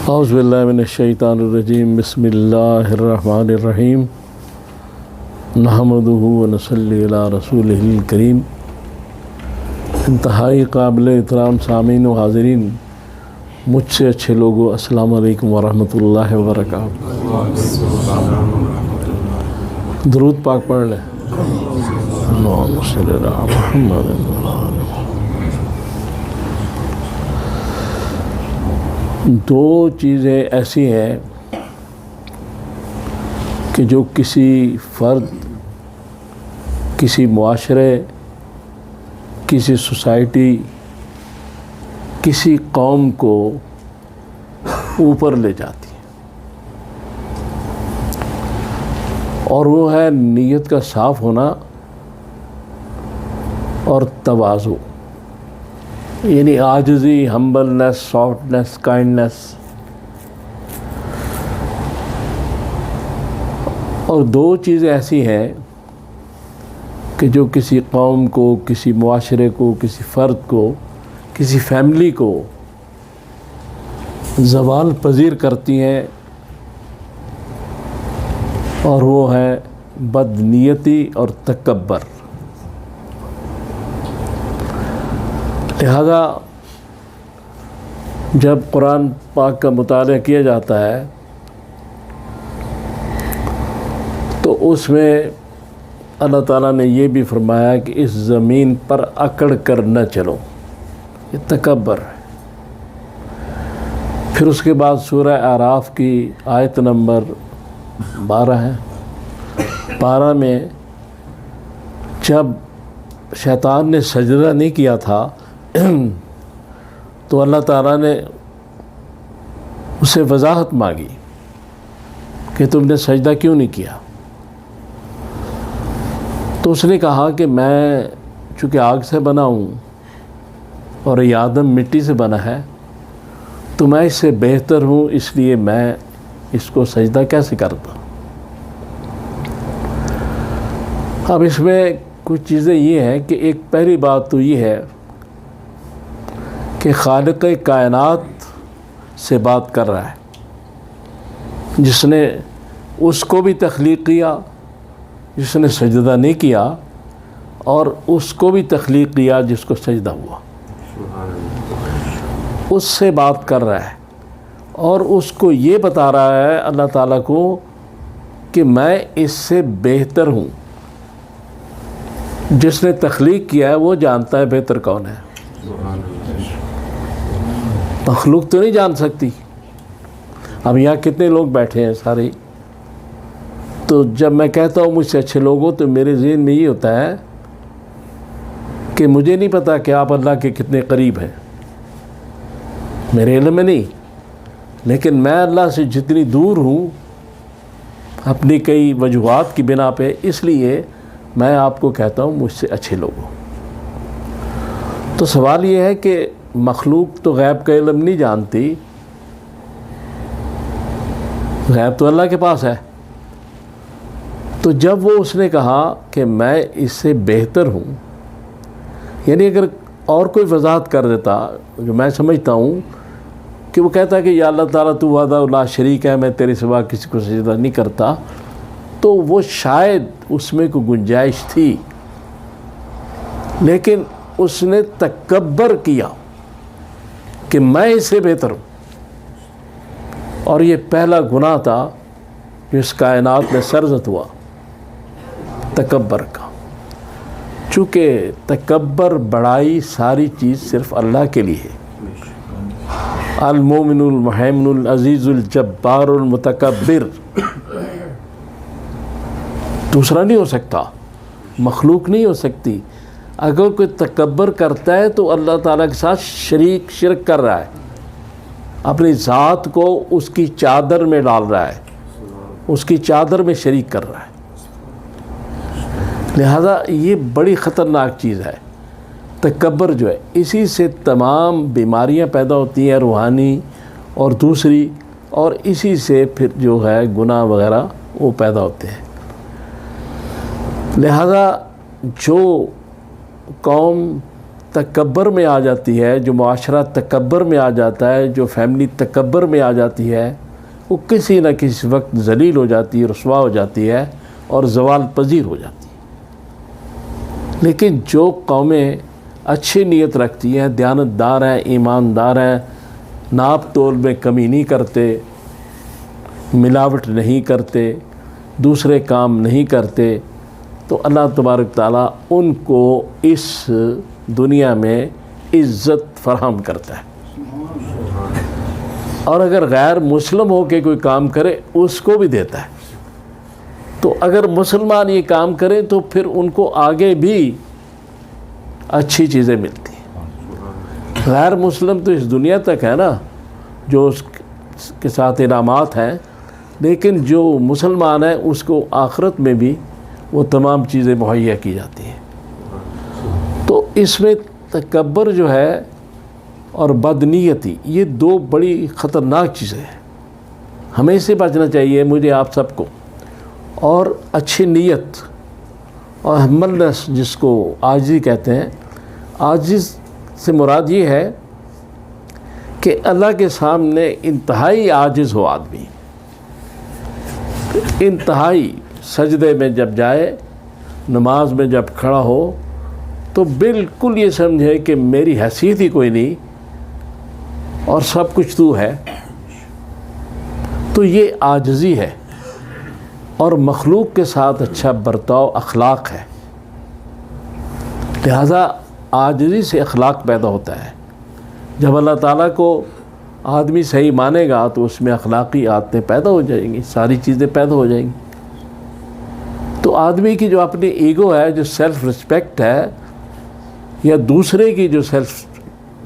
اعوذ باللہ من الشیطان الرجیم بسم اللہ الرحمن الرحیم نحمدہ ونصلی علی رسولہ الکریم۔ انتہائی قابل احترام سامعین و حاضرین، مجھ سے اچھے لوگوں، السلام علیکم ورحمۃ اللہ وبرکاتہ۔ درود پاک پڑھ لیں۔ اللہم صلی علی محمد۔ دو چیزیں ایسی ہیں کہ جو کسی فرد، کسی معاشرے، کسی سوسائٹی، کسی قوم کو اوپر لے جاتی ہیں، اور وہ ہے نیت کا صاف ہونا اور تواضع، یعنی عاجزی، ہمبلنس، سافٹنس، کائنڈنس۔ اور دو چیزیں ایسی ہیں کہ جو کسی قوم کو، کسی معاشرے کو، کسی فرد کو، کسی فیملی کو زوال پذیر کرتی ہیں، اور وہ ہے بدنیتی اور تکبر۔ لہذا جب قرآن پاک کا مطالعہ کیا جاتا ہے تو اس میں اللہ تعالیٰ نے یہ بھی فرمایا کہ اس زمین پر اکڑ کر نہ چلو، یہ تکبر ہے۔ پھر اس کے بعد سورہ اعراف کی آیت نمبر 12 ہے، 12 میں جب شیطان نے سجدہ نہیں کیا تھا تو اللہ تعالیٰ نے اسے وضاحت مانگی کہ تم نے سجدہ کیوں نہیں کیا؟ تو اس نے کہا کہ میں چونکہ آگ سے بنا ہوں اور یہ آدم مٹی سے بنا ہے، تو میں اس سے بہتر ہوں، اس لیے میں اس کو سجدہ کیسے کرتا۔ اب اس میں کچھ چیزیں یہ ہیں کہ ایک پہلی بات تو یہ ہے کہ خالق کائنات سے بات کر رہا ہے، جس نے اس کو بھی تخلیق کیا، جس نے سجدہ نہیں کیا، اور اس کو بھی تخلیق کیا جس کو سجدہ ہوا۔ اس سے بات کر رہا ہے اور اس کو یہ بتا رہا ہے اللہ تعالیٰ کو کہ میں اس سے بہتر ہوں۔ جس نے تخلیق کیا ہے وہ جانتا ہے بہتر کون ہے، مخلوق تو نہیں جان سکتی۔ اب یہاں کتنے لوگ بیٹھے ہیں سارے، تو جب میں کہتا ہوں مجھ سے اچھے لوگوں تو میرے ذہن میں یہ ہوتا ہے کہ مجھے نہیں پتا کہ آپ اللہ کے کتنے قریب ہیں، میرے علم میں نہیں، لیکن میں اللہ سے جتنی دور ہوں اپنی کئی وجوہات کی بنا پہ، اس لیے میں آپ کو کہتا ہوں مجھ سے اچھے لوگوں۔ تو سوال یہ ہے کہ مخلوق تو غیب کا علم نہیں جانتی، غیب تو اللہ کے پاس ہے۔ تو جب وہ اس نے کہا کہ میں اس سے بہتر ہوں، یعنی اگر اور کوئی وضاحت کر دیتا، جو میں سمجھتا ہوں کہ وہ کہتا کہ یا اللہ تعالیٰ تو وحدہ لا شریک ہے، میں تیرے سوا کسی کو سجدہ نہیں کرتا، تو وہ شاید اس میں کوئی گنجائش تھی، لیکن اس نے تکبر کیا کہ میں اس سے بہتر ہوں، اور یہ پہلا گناہ تھا جو اس کائنات میں سرزد ہوا، تکبر کا۔ چونکہ تکبر، بڑائی، ساری چیز صرف اللہ کے لیے ہے۔ المومن المہیمن العزیز الجبار المتکبر، دوسرا نہیں ہو سکتا، مخلوق نہیں ہو سکتی۔ اگر کوئی تکبر کرتا ہے تو اللہ تعالیٰ کے ساتھ شرک کر رہا ہے، اپنی ذات کو اس کی چادر میں ڈال رہا ہے، اس کی چادر میں شریک کر رہا ہے۔ لہذا یہ بڑی خطرناک چیز ہے تکبر جو ہے، اسی سے تمام بیماریاں پیدا ہوتی ہیں، روحانی اور دوسری، اور اسی سے پھر جو ہے گناہ وغیرہ وہ پیدا ہوتے ہیں۔ لہذا جو قوم تکبر میں آ جاتی ہے، جو معاشرہ تکبر میں آ جاتا ہے، جو فیملی تکبر میں آ جاتی ہے، وہ کسی نہ کسی وقت ذلیل ہو جاتی ہے، رسوا ہو جاتی ہے اور زوال پذیر ہو جاتی ہے۔ لیکن جو قومیں اچھی نیت رکھتی ہیں، دیانتدار ہیں، ایماندار ہیں، ناپ تول میں کمی نہیں کرتے، ملاوٹ نہیں کرتے، دوسرے کام نہیں کرتے، تو اللہ تبارک تعالیٰ ان کو اس دنیا میں عزت فراہم کرتا ہے۔ اور اگر غیر مسلم ہو کے کوئی کام کرے اس کو بھی دیتا ہے۔ تو اگر مسلمان یہ کام کرے تو پھر ان کو آگے بھی اچھی چیزیں ملتی ہیں۔ غیر مسلم تو اس دنیا تک ہے نا، جو اس کے ساتھ انعامات ہیں، لیکن جو مسلمان ہے اس کو آخرت میں بھی وہ تمام چیزیں مہیا کی جاتی ہیں۔ تو اس میں تکبر جو ہے اور بدنیتی، یہ دو بڑی خطرناک چیزیں ہیں، ہمیں اس سے بچنا چاہیے، مجھے آپ سب کو۔ اور اچھی نیت اور ہمت، جس کو عاجزی کہتے ہیں، عاجز سے مراد یہ ہے کہ اللہ کے سامنے انتہائی عاجز ہو آدمی، انتہائی سجدے میں جب جائے، نماز میں جب کھڑا ہو تو بالکل یہ سمجھے کہ میری حیثیت ہی کوئی نہیں اور سب کچھ تو ہے۔ تو یہ عاجزی ہے اور مخلوق کے ساتھ اچھا برتاؤ اخلاق ہے۔ لہذا عاجزی سے اخلاق پیدا ہوتا ہے۔ جب اللہ تعالیٰ کو آدمی صحیح مانے گا تو اس میں اخلاقی عادتیں پیدا ہو جائیں گی، ساری چیزیں پیدا ہو جائیں گی۔ تو آدمی کی جو اپنی ایگو ہے، جو سیلف رسپیکٹ ہے، یا دوسرے کی جو سیلف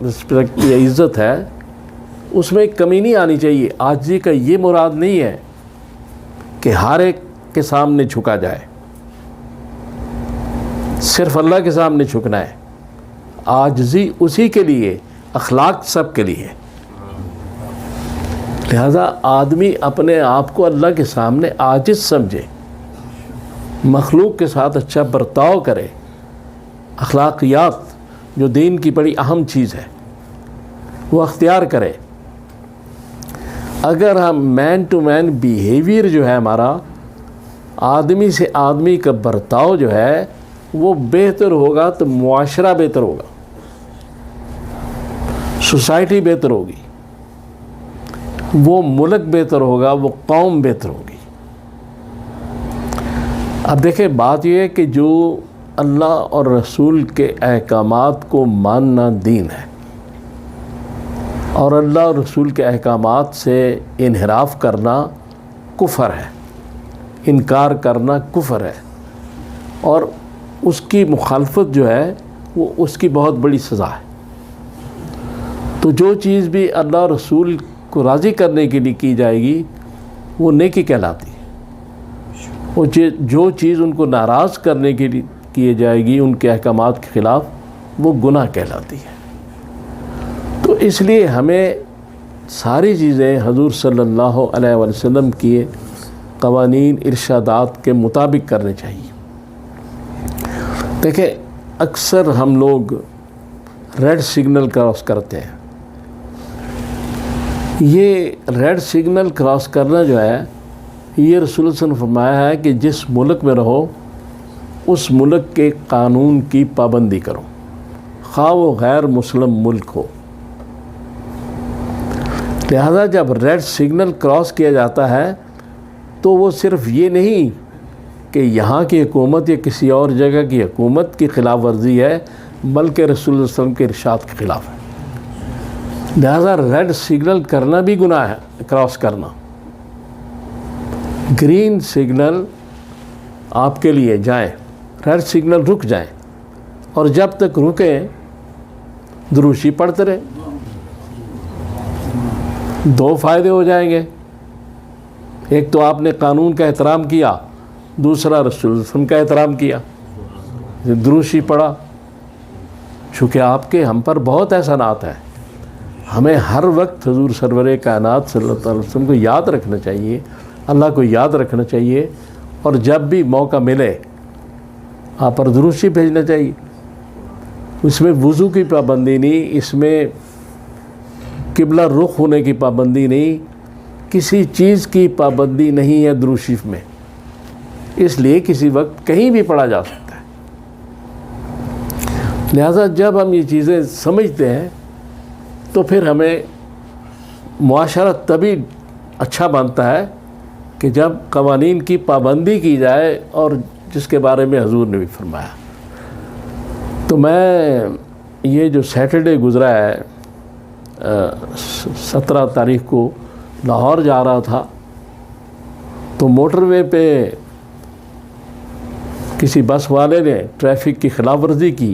رسپیکٹ یا عزت ہے، اس میں کمی نہیں آنی چاہیے۔ عاجزی کا یہ مراد نہیں ہے کہ ہر ایک کے سامنے جھکا جائے، صرف اللہ کے سامنے جھکنا ہے۔ عاجزی اسی کے لیے، اخلاق سب کے لیے۔ لہذا آدمی اپنے آپ کو اللہ کے سامنے عاجز سمجھے، مخلوق کے ساتھ اچھا برتاؤ کرے، اخلاقیات جو دین کی بڑی اہم چیز ہے وہ اختیار کرے۔ اگر ہم مین ٹو مین بیہیویئر جو ہے ہمارا، آدمی سے آدمی کا برتاؤ جو ہے وہ بہتر ہوگا تو معاشرہ بہتر ہوگا، سوسائٹی بہتر ہوگی، وہ ملک بہتر ہوگا، وہ قوم بہتر ہوگی۔ اب دیکھیں، بات یہ ہے کہ جو اللہ اور رسول کے احکامات کو ماننا دین ہے، اور اللہ اور رسول کے احکامات سے انحراف کرنا کفر ہے، انکار کرنا کفر ہے، اور اس کی مخالفت جو ہے وہ اس کی بہت بڑی سزا ہے۔ تو جو چیز بھی اللہ اور رسول کو راضی کرنے کے لیے کی جائے گی وہ نیکی کہلاتی ہے، وہ جو چیز ان کو ناراض کرنے کے لیے کی جائے گی ان کے احکامات کے خلاف، وہ گناہ کہلاتی ہے۔ تو اس لیے ہمیں ساری چیزیں حضور صلی اللہ علیہ وسلم کی قوانین، ارشادات کے مطابق کرنے چاہیے۔ دیکھیں، اکثر ہم لوگ ریڈ سگنل کراس کرتے ہیں۔ یہ ریڈ سگنل کراس کرنا جو ہے، یہ رسول اللہ صلی اللہ علیہ وسلم نے فرمایا ہے کہ جس ملک میں رہو اس ملک کے قانون کی پابندی کرو، خواہ وہ غیر مسلم ملک ہو۔ لہذا جب ریڈ سگنل کراس کیا جاتا ہے تو وہ صرف یہ نہیں کہ یہاں کی حکومت یا کسی اور جگہ کی حکومت کی خلاف ورزی ہے، بلکہ رسول اللہ صلی اللہ علیہ وسلم کے ارشاد کے خلاف ہے۔ لہذا ریڈ سگنل کرنا بھی گناہ ہے، کراس کرنا۔ گرین سگنل آپ کے لیے جائیں، ریڈ سگنل رک جائیں، اور جب تک رکیں دروشی پڑھتے رہیں۔ دو فائدے ہو جائیں گے، ایک تو آپ نے قانون کا احترام کیا، دوسرا رسول اللہ صلی اللہ علیہ وسلم کا احترام کیا، دروشی پڑھا۔ چونکہ آپ کے ہم پر بہت احسانات ہیں، ہمیں ہر وقت حضور سرور کائنات صلی اللہ علیہ وسلم کو یاد رکھنا چاہیے، اللہ کو یاد رکھنا چاہیے، اور جب بھی موقع ملے آپ پر دروشی بھیجنا چاہیے۔ اس میں وضو کی پابندی نہیں، اس میں قبلہ رخ ہونے کی پابندی نہیں، کسی چیز کی پابندی نہیں ہے درود شریف میں، اس لیے کسی وقت کہیں بھی پڑھا جا سکتا ہے۔ لہٰذا جب ہم یہ چیزیں سمجھتے ہیں تو پھر ہمیں معاشرہ تبھی اچھا بنتا ہے کہ جب قوانین کی پابندی کی جائے، اور جس کے بارے میں حضور نے بھی فرمایا۔ تو میں یہ جو سیٹرڈے گزرا ہے 17 تاریخ کو لاہور جا رہا تھا، تو موٹر وے پہ کسی بس والے نے ٹریفک کی خلاف ورزی کی